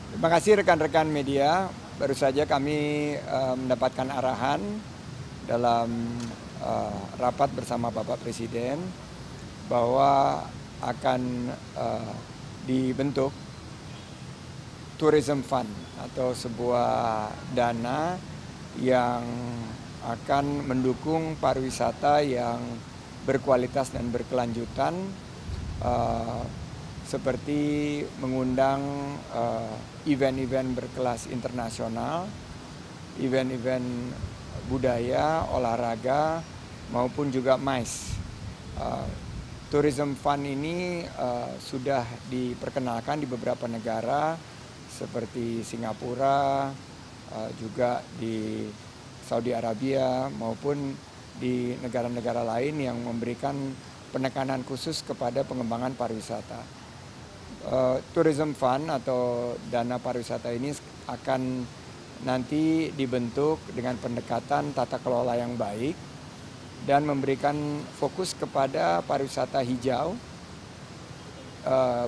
Terima kasih rekan-rekan media. Baru saja kami mendapatkan arahan dalam rapat bersama Bapak Presiden bahwa akan dibentuk Tourism Fund atau sebuah dana yang akan mendukung pariwisata yang berkualitas dan berkelanjutan, seperti mengundang event-event berkelas internasional, event-event budaya, olahraga, maupun juga MICE. Tourism Fund ini sudah diperkenalkan di beberapa negara seperti Singapura, juga di Saudi Arabia, maupun di negara-negara lain yang memberikan penekanan khusus kepada pengembangan pariwisata. Tourism Fund atau dana pariwisata ini akan nanti dibentuk dengan pendekatan tata kelola yang baik dan memberikan fokus kepada pariwisata hijau,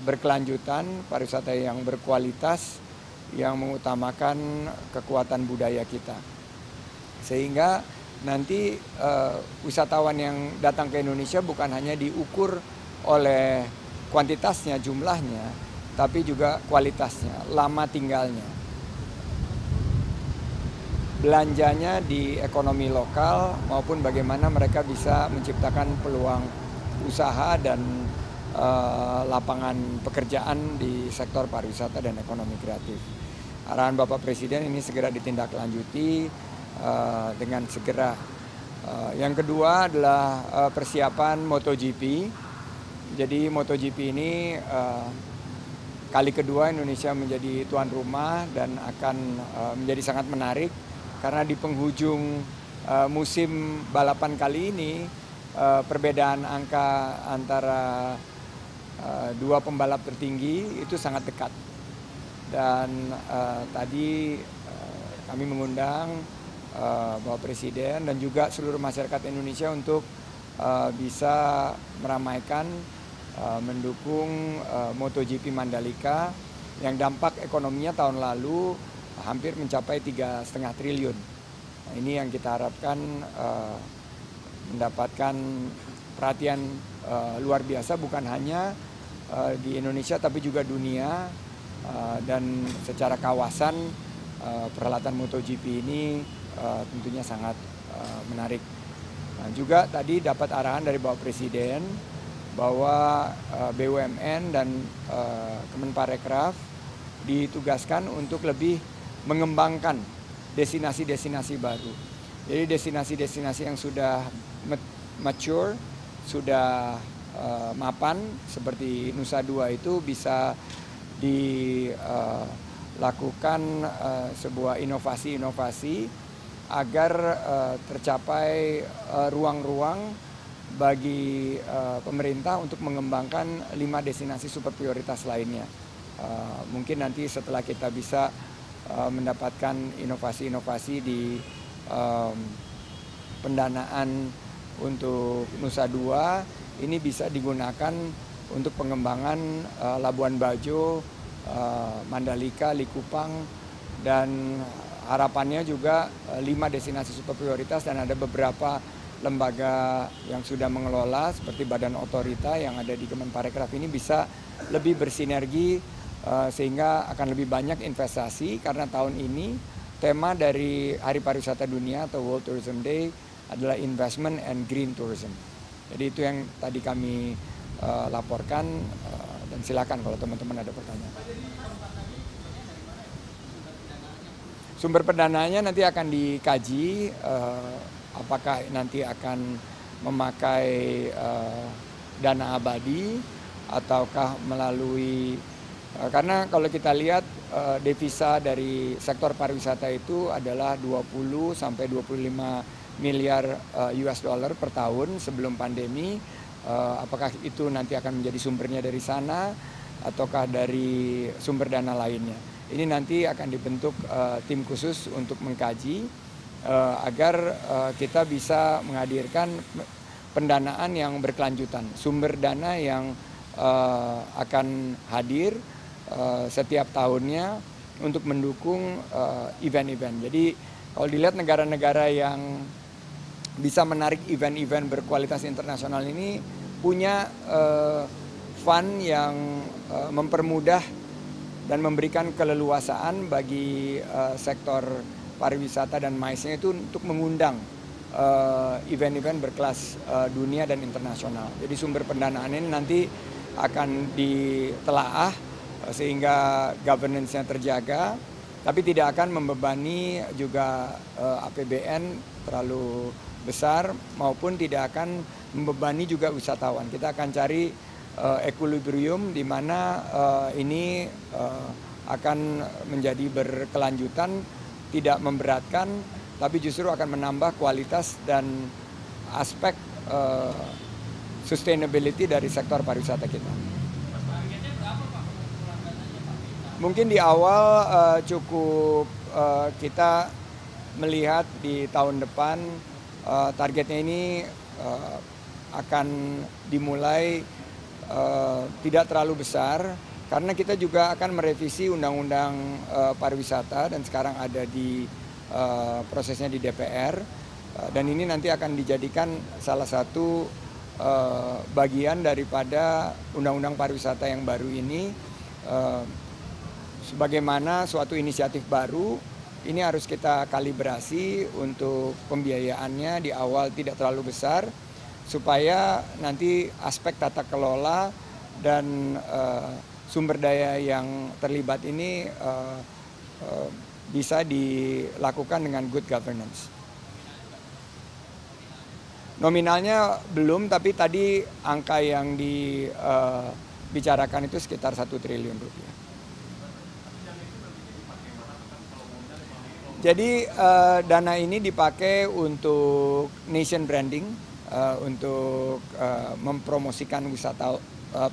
berkelanjutan, pariwisata yang berkualitas, yang mengutamakan kekuatan budaya kita. Sehingga nanti wisatawan yang datang ke Indonesia bukan hanya diukur oleh kuantitasnya, jumlahnya, tapi juga kualitasnya, lama tinggalnya, belanjanya di ekonomi lokal, maupun bagaimana mereka bisa menciptakan peluang usaha dan lapangan pekerjaan di sektor pariwisata dan ekonomi kreatif. Arahan Bapak Presiden ini segera ditindaklanjuti dengan segera. Yang kedua adalah persiapan MotoGP. Jadi MotoGP ini kali kedua Indonesia menjadi tuan rumah dan akan menjadi sangat menarik karena di penghujung musim balapan kali ini perbedaan angka antara dua pembalap tertinggi itu sangat dekat. Dan tadi kami mengundang Bapak Presiden dan juga seluruh masyarakat Indonesia untuk bisa meramaikan, mendukung MotoGP Mandalika yang dampak ekonominya tahun lalu hampir mencapai 3,5 triliun. Nah, ini yang kita harapkan mendapatkan perhatian luar biasa bukan hanya di Indonesia tapi juga dunia, dan secara kawasan perhelatan MotoGP ini tentunya sangat menarik. Nah, juga tadi dapat arahan dari Bapak Presiden bahwa BUMN dan Kemenparekraf ditugaskan untuk lebih mengembangkan destinasi-destinasi baru. Jadi destinasi-destinasi yang sudah mature, sudah mapan seperti Nusa Dua itu bisa dilakukan sebuah inovasi-inovasi agar tercapai ruang-ruang bagi pemerintah untuk mengembangkan 5 destinasi super prioritas lainnya. Mungkin nanti setelah kita bisa mendapatkan inovasi-inovasi di pendanaan untuk Nusa Dua, ini bisa digunakan untuk pengembangan Labuan Bajo, Mandalika, Likupang, dan harapannya juga 5 destinasi super prioritas, dan ada beberapa lembaga yang sudah mengelola seperti Badan Otorita yang ada di Kemenparekraf ini bisa lebih bersinergi sehingga akan lebih banyak investasi, karena tahun ini tema dari Hari Pariwisata Dunia atau World Tourism Day adalah Investment and Green Tourism. Jadi itu yang tadi kami laporkan, dan silakan kalau teman-teman ada pertanyaan. Sumber pendananya nanti akan dikaji, apakah nanti akan memakai dana abadi ataukah melalui, karena kalau kita lihat devisa dari sektor pariwisata itu adalah 20 sampai 25 miliar US dollar per tahun sebelum pandemi. Apakah itu nanti akan menjadi sumbernya dari sana ataukah dari sumber dana lainnya. Ini nanti akan dibentuk tim khusus untuk mengkaji agar kita bisa menghadirkan pendanaan yang berkelanjutan, sumber dana yang akan hadir setiap tahunnya untuk mendukung event-event. Jadi kalau dilihat negara-negara yang bisa menarik event-event berkualitas internasional ini punya fund yang mempermudah dan memberikan keleluasaan bagi sektor pariwisata dan MICE-nya itu untuk mengundang event-event berkelas dunia dan internasional. Jadi sumber pendanaan ini nanti akan ditelaah sehingga governance-nya terjaga, tapi tidak akan membebani juga APBN terlalu besar maupun tidak akan membebani juga wisatawan. Kita akan cari equilibrium di mana ini akan menjadi berkelanjutan, tidak memberatkan, tapi justru akan menambah kualitas dan aspek sustainability dari sektor pariwisata kita. Mungkin di awal cukup kita melihat di tahun depan targetnya ini akan dimulai tidak terlalu besar karena kita juga akan merevisi undang-undang pariwisata dan sekarang ada di prosesnya di DPR dan ini nanti akan dijadikan salah satu bagian daripada undang-undang pariwisata yang baru ini. Sebagaimana suatu inisiatif baru, ini harus kita kalibrasi untuk pembiayaannya di awal tidak terlalu besar, supaya nanti aspek tata kelola dan sumber daya yang terlibat ini bisa dilakukan dengan good governance. Nominalnya belum, tapi tadi angka yang dibicarakan itu sekitar 1 triliun rupiah. Jadi dana ini dipakai untuk nation branding, untuk mempromosikan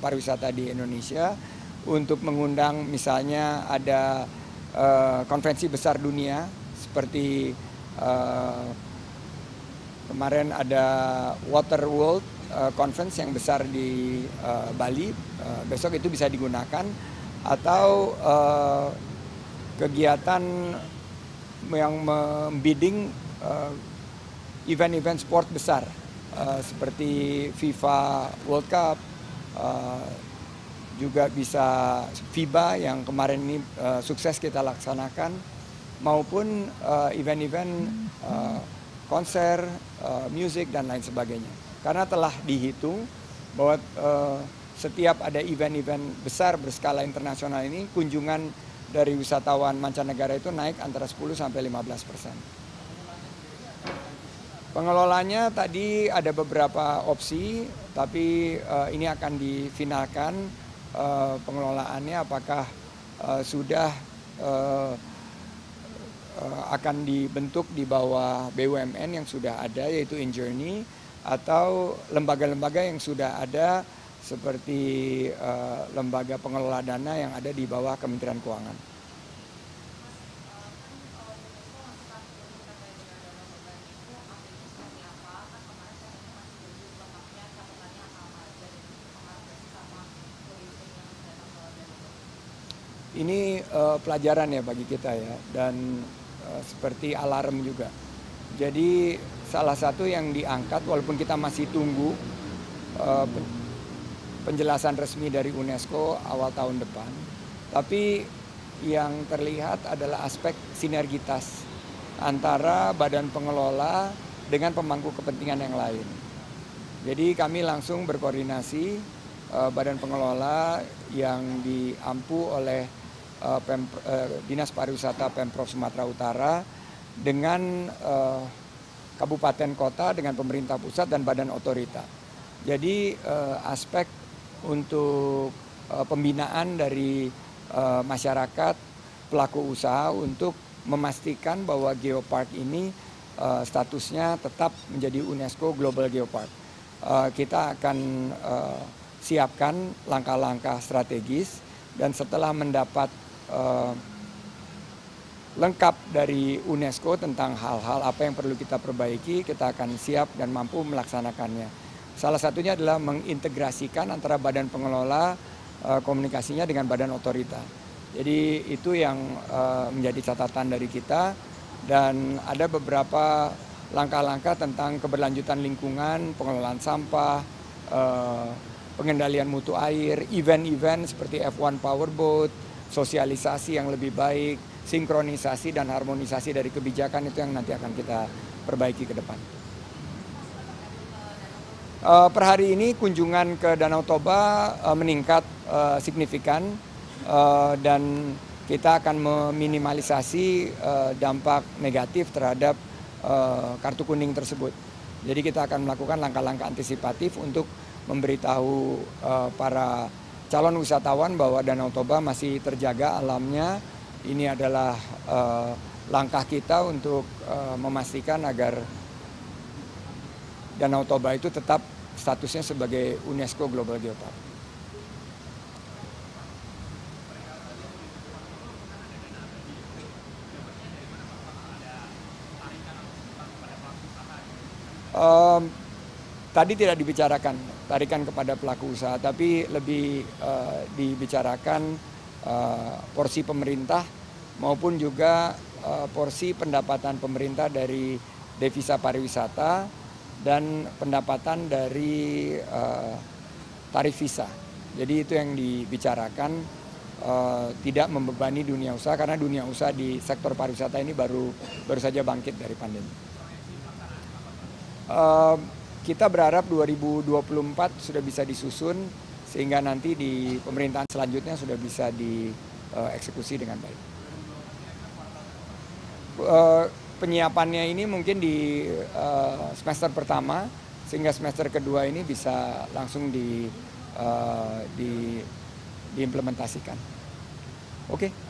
pariwisata di Indonesia, untuk mengundang misalnya ada konferensi besar dunia seperti kemarin ada Water World Conference yang besar di Bali, besok itu bisa digunakan, atau kegiatan yang membidding event-event sport besar seperti FIFA World Cup, juga bisa FIBA yang kemarin ini sukses kita laksanakan, maupun event-event konser, musik dan lain sebagainya. Karena telah dihitung bahwa setiap ada event-event besar berskala internasional ini kunjungan dari wisatawan mancanegara itu naik antara 10 sampai 15%. Pengelolanya tadi ada beberapa opsi, tapi ini akan difinalkan pengelolaannya apakah sudah akan dibentuk di bawah BUMN yang sudah ada yaitu InJourney, atau lembaga-lembaga yang sudah ada seperti lembaga pengelola dana yang ada di bawah Kementerian Keuangan. Ini pelajaran ya bagi kita ya, dan seperti alarm juga. Jadi salah satu yang diangkat walaupun kita masih tunggu penjelasan resmi dari UNESCO awal tahun depan, tapi yang terlihat adalah aspek sinergitas antara badan pengelola dengan pemangku kepentingan yang lain. Jadi kami langsung berkoordinasi badan pengelola yang diampu oleh Dinas Pariwisata Pemprov Sumatera Utara dengan kabupaten kota, dengan pemerintah pusat dan badan otorita. Jadi aspek untuk pembinaan dari masyarakat pelaku usaha untuk memastikan bahwa geopark ini statusnya tetap menjadi UNESCO Global Geopark. Kita akan siapkan langkah-langkah strategis dan setelah mendapat lengkap dari UNESCO tentang hal-hal apa yang perlu kita perbaiki, kita akan siap dan mampu melaksanakannya. Salah satunya adalah mengintegrasikan antara badan pengelola komunikasinya dengan badan otorita. Jadi itu yang menjadi catatan dari kita, dan ada beberapa langkah-langkah tentang keberlanjutan lingkungan, pengelolaan sampah, pengendalian mutu air, event-event seperti F1 Powerboat, sosialisasi yang lebih baik, sinkronisasi dan harmonisasi dari kebijakan itu yang nanti akan kita perbaiki ke depan. Per hari ini kunjungan ke Danau Toba meningkat signifikan, dan kita akan meminimalisasi dampak negatif terhadap kartu kuning tersebut. Jadi kita akan melakukan langkah-langkah antisipatif untuk memberitahu para calon wisatawan bahwa Danau Toba masih terjaga alamnya. Ini adalah langkah kita untuk memastikan agar Danau Toba itu tetap statusnya sebagai UNESCO Global Geopark. Tadi tidak dibicarakan tarikan kepada pelaku usaha, tapi lebih dibicarakan porsi pemerintah maupun juga porsi pendapatan pemerintah dari devisa pariwisata dan pendapatan dari tarif visa. Jadi itu yang dibicarakan, tidak membebani dunia usaha, karena dunia usaha di sektor pariwisata ini baru saja bangkit dari pandemi. Kita berharap 2024 sudah bisa disusun sehingga nanti di pemerintahan selanjutnya sudah bisa dieksekusi dengan baik. Penyiapannya ini mungkin di semester pertama, sehingga semester kedua ini bisa langsung diimplementasikan. Oke.